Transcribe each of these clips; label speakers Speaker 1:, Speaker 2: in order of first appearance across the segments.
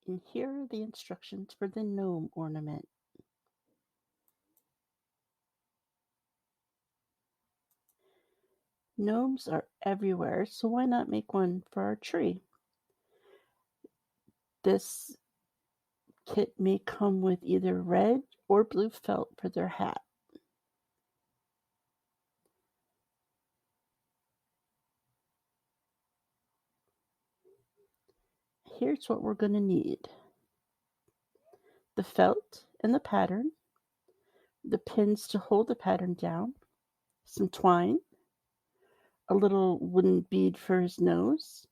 Speaker 1: And here are the instructions for the gnome ornament. Gnomes are everywhere, so why not make one for our tree? This kit may come with either red or blue felt for their hat. Here's what we're going to need: the felt and the pattern, the pins to hold the pattern down, some twine, a little wooden bead for his nose,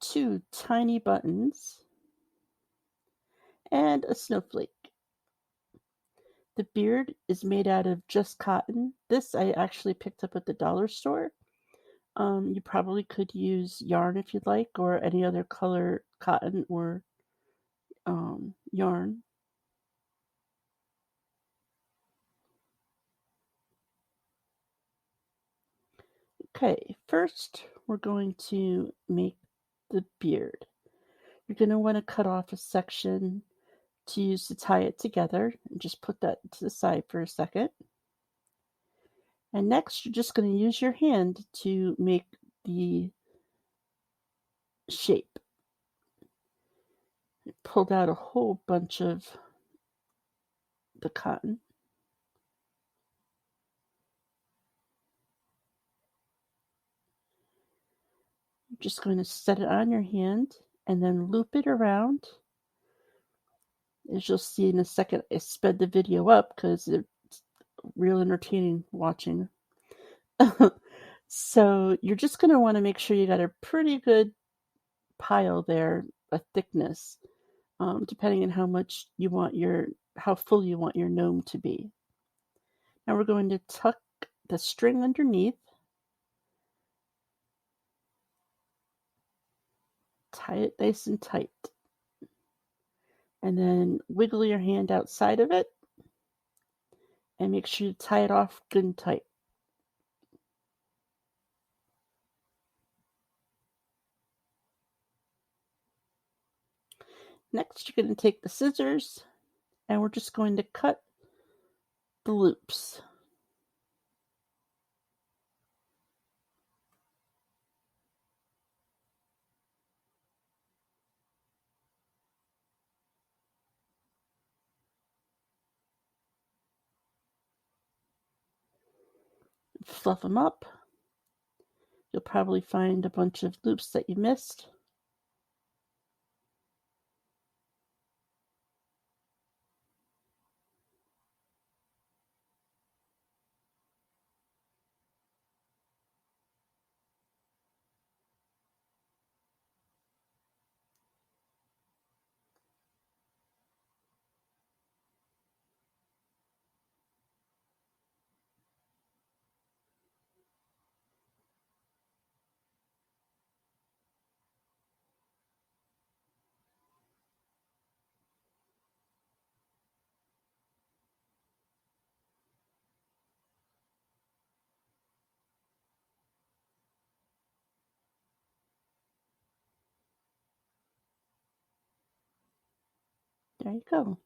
Speaker 1: 2 tiny buttons, and a snowflake. The beard is made out of just cotton. This I actually picked up at the dollar store. You probably could use yarn if you'd like, or any other color cotton or yarn. Okay, first we're going to make the beard. You're going to want to cut off a section to use to tie it together, and just put that to the side for a second. And next, you're just going to use your hand to make the shape. I pulled out a whole bunch of the cotton. You're just going to set it on your hand and then loop it around. As you'll see in a second, I sped the video up because it's real entertaining watching. So you're just going to want to make sure you got a pretty good pile there, a thickness, depending on how full you want your gnome to be. Now we're going to tuck the string underneath, tie it nice and tight, and then wiggle your hand outside of it and make sure you tie it off good and tight. Next, you're going to take the scissors and we're just going to cut the loops. Fluff them up. You'll probably find a bunch of loops that you missed. There you go.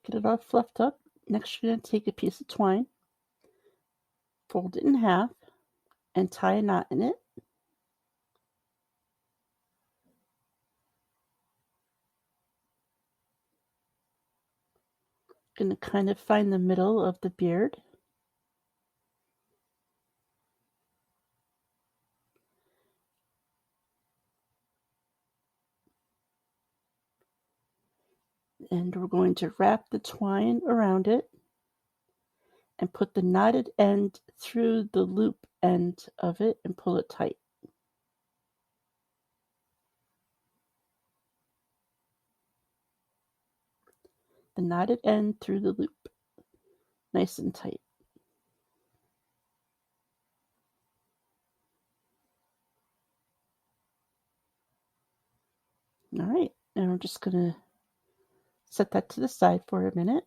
Speaker 1: Get it all fluffed up. Next, you're going to take a piece of twine, fold it in half, and tie a knot in it. Going to kind of find the middle of the beard. And we're going to wrap the twine around it and put the knotted end through the loop end of it and pull it tight. The knotted end through the loop, nice and tight. All right, and we're just going to set that to the side for a minute.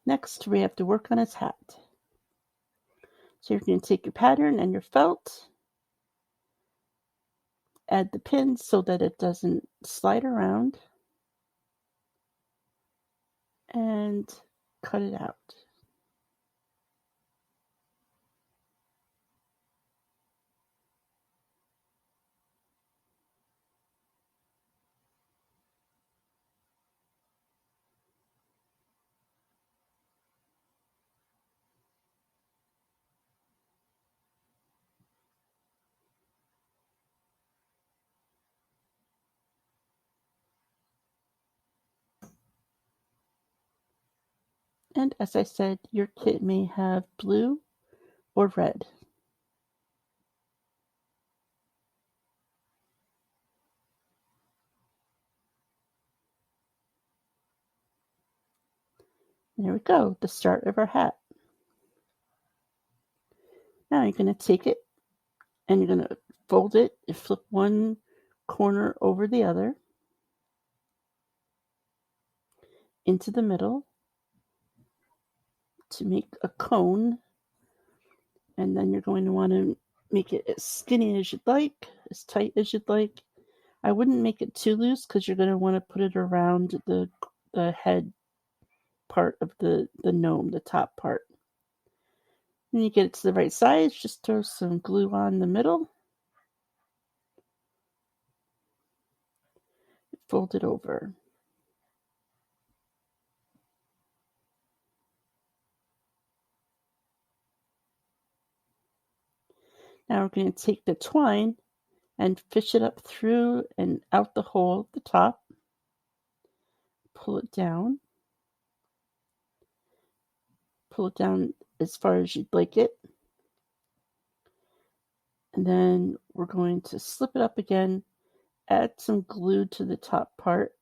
Speaker 1: Next, we have to work on his hat. So you're going to take your pattern and your felt, add the pins so that it doesn't slide around, and cut it out. And as I said, your kit may have blue or red. There we go, the start of our hat. Now you're going to take it and you're going to fold it and flip one corner over the other into the middle to make a cone. And then you're going to want to make it as skinny as you'd like, as tight as you'd like. I wouldn't make it too loose because you're going to want to put it around the head part of the gnome, the top part. When you get it to the right size, just throw some glue on the middle. Fold it over. Now we're going to take the twine and fish it up through and out the hole at the top. Pull it down. Pull it down as far as you'd like it. And then we're going to slip it up again, add some glue to the top part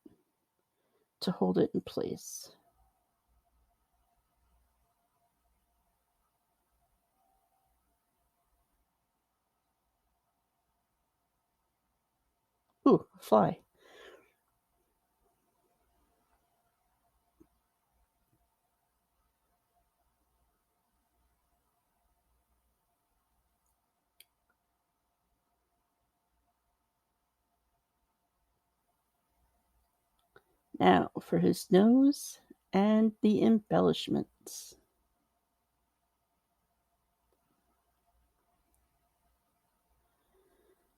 Speaker 1: to hold it in place. Ooh, a fly. Now for his nose and the embellishments.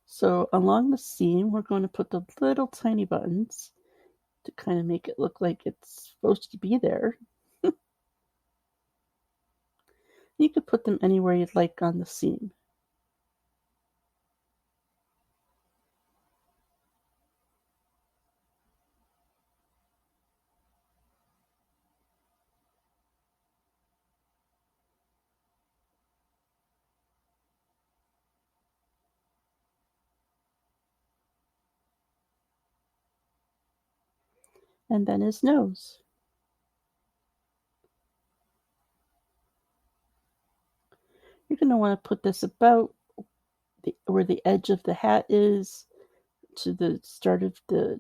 Speaker 1: So along the seam, we're going to put the little tiny buttons to kind of make it look like it's supposed to be there. You could put them anywhere you'd like on the seam. And then his nose. You're going to want to put this about where the edge of the hat is to the start of the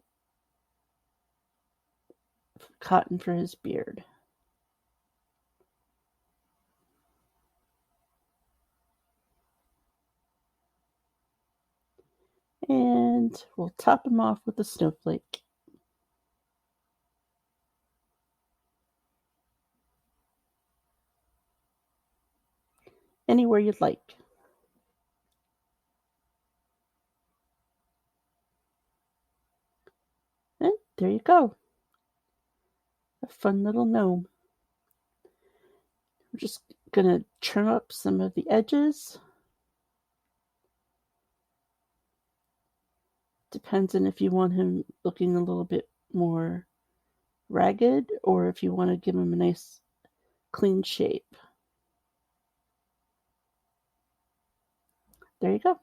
Speaker 1: cotton for his beard. And we'll top him off with a snowflake. Anywhere you'd like. And there you go. A fun little gnome. We're just going to trim up some of the edges. Depends on if you want him looking a little bit more ragged or if you want to give him a nice clean shape. There you go.